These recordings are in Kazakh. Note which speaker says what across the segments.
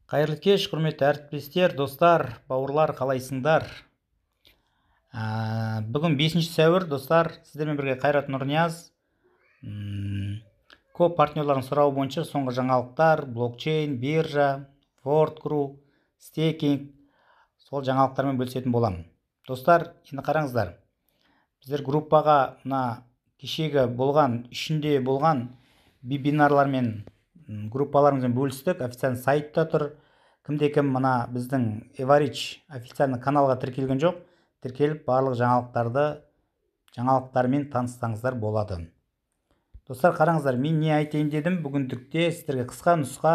Speaker 1: Қайырлы кеш, құрметті әріптестер, достар, бауырлар, қалайсыңдар? Бүгін 5 сәуір, достар, сіздермен бірге Қайрат Нұрнияз. Көп партнерлардың сұрауы бойынша соңғы жаңалықтар, блокчейн, биржа, WordCrew, стейкинг, сол жаңалықтармен бөлісетін боламын. Достар, енді қараңыздар. Біздер группаға кешегі болған, үшінде болған вебинарлар мен группаларымызбен бөлістік, официальный сайтта тұр. Кімде-кім біздің Эварич официальный каналға тіркелген жоқ, тіркеліп барлық жаңалықтармен таныссаңыздар болады. Достар, қараңыздар, мен не айтайын дедім, бүгіндікте сіздерге қысқа нұсқа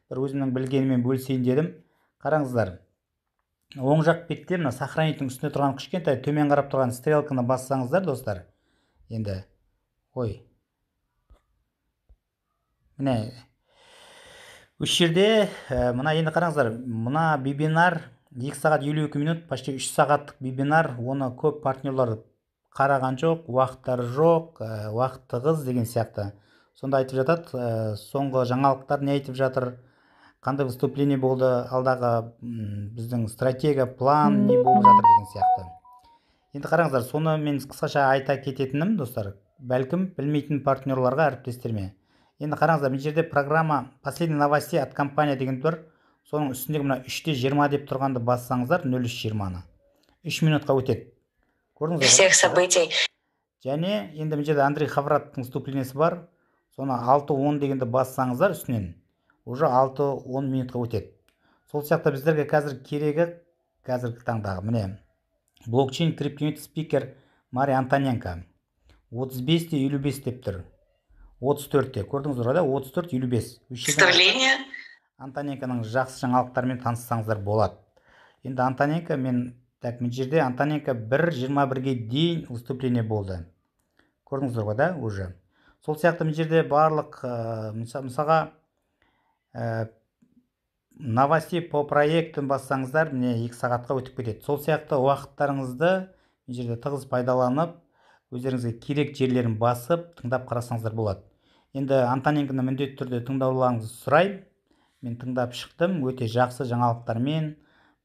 Speaker 1: бір өзімнің білгенімен бөлісейін дедім. Қараңыздар, оң жақ бетте сохранитель үстінде тұрған кішкентай төмен қарап тұрған стрелканы бассаңыздар, достар, енді міне осы жерде енді қараңыздар, вебинар 2 сағат 52 минут, почти 3 сағаттық вебинар, оны көп партнерлар қараған жоқ, уақыттары жоқ, уақыт тығыз деген сияқты. Сонда айтып жатады, соңғы жаңалықтар не айтып жатыр, қандай выступление болды, алдағы біздің стратегия, план не болып жатыр деген сияқты. Енді қараңыздар, соны мен қысқаша айта кететінім, достар, бәлкім білмейтін партнерларға, әріптестерме. Енді қараңыздар, бұл жерде программа последний новостей от компания деген тұр. Соның үстіндегі 3:20 деп тұрғанды бассаңыздар, 03:20-ны 3 минутқа өтеді. Көрдіңіздер?
Speaker 2: Всех событий.
Speaker 1: Және енді бұл жерде Андрей Хавраттың выступлениесі бар. Соны 6:10 дегенді бассаңыздар үстінен, уже 6:10 минутқа өтеді. Сол сияқты біздерге қазір керегі, қазіргі таңдағы міне блокчейн криптонит спикер Мария Антоненко 35-55 деп тұр. 34-те, көрдіңіздер ғой, 34-55.
Speaker 2: Представление.
Speaker 1: Антоненконың жақсы жаңалықтармен таныссаңыздар болады. Енді Антоненко, мен жерде Антоненко 1:21-ге дейін выступление болды. Көрдіңіздер ғой, да, уже. Сол сияқты бұл жерде барлық, мысалға, новостей по проектін бассаңыздар, міне 2 сағатқа өтіп кетеді. Сол сияқты уақыттарыңызды бұл жерде тығыз пайдаланып, өздеріңізге керек жерлерін басып, тыңдап қарасаңыздар болады. Енді Антоненконы міндетті түрде тыңдауларыңызды сұраймын. Мен тыңдап шықтым, өте жақсы жаңалықтармен,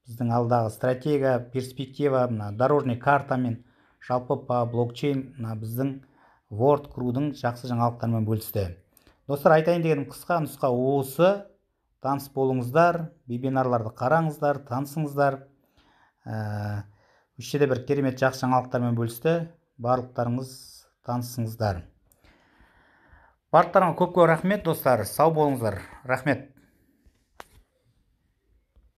Speaker 1: біздің алдағы стратегия, перспектива, дорожный картамен, жалпы по блокчейн, біздің WordCrew-дің жақсы жаңалықтармен бөлісті. Достар, айтайын дегенім қысқа нұсқа осы. Таныс болыңыздар, вебинарларды қараңыздар, танысыңыздар. Осы жерде бір керемет жақсы жаңалықтармен бөлісті. Барлықтарыңыз танысыңыздар. Барлықтарыңа көп рахмет, достар. Сау болыңыздар. Рахмет.